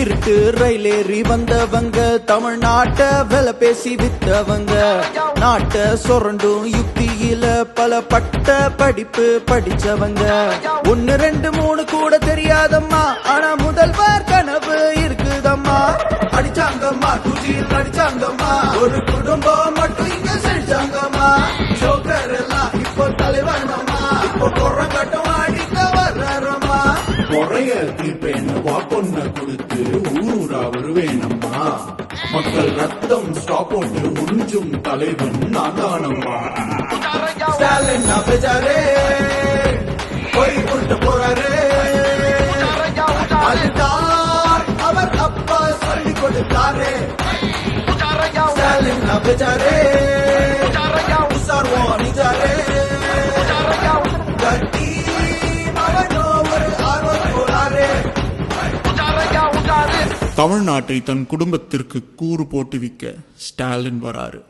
திருட்டு ரயிலேறி வந்தவங்க, தமிழ்நாட்ட விலை பேசி வித்தவங்க, நாட்ட சொரண்டும் யுக்தியில பல பட்ட படிப்பு படிச்சவங்க. 1 2 3 கூட தெரியாதம்மா, ஆனா முதல்வர் கனவு இருக்குதம்மா. அடிச்சாங்கம்மா குஜியில் அடிச்சாங்கம்மா, ஒரு குடும்பம் மட்டும் இங்க செஞ்சாங்கம்மா. ஜோக்கர் எல்லாம் இப்போ தலைவனம்மா, இப்போ குறங்கட்டம் அடிக்க வர்றம்மா. முறைய தீர்ப்பேன்னு வாப்பொன்ன கொடுத்து ஊரூரா வருவேனம்மா. மக்கள் ரத்தம் ஸ்டாப் போட்டு உறிஞ்சும் தலைவன் நான் தானம்மா. ஸ்டாலின் அபஜாரே போய் கொண்டு போறாரு, அதுதான் அவர் அப்பா சொல்லி கொடுத்தாரு. ஸ்டாலின் அபஜாரே உசார்வோ நிஜாரே கட்டி அவனோ ஒரு ஆர்வம் போறாரு. தமிழ்நாட்டை தன் குடும்பத்திற்கு கூறு போட்டு விற்க ஸ்டாலின் வராரு.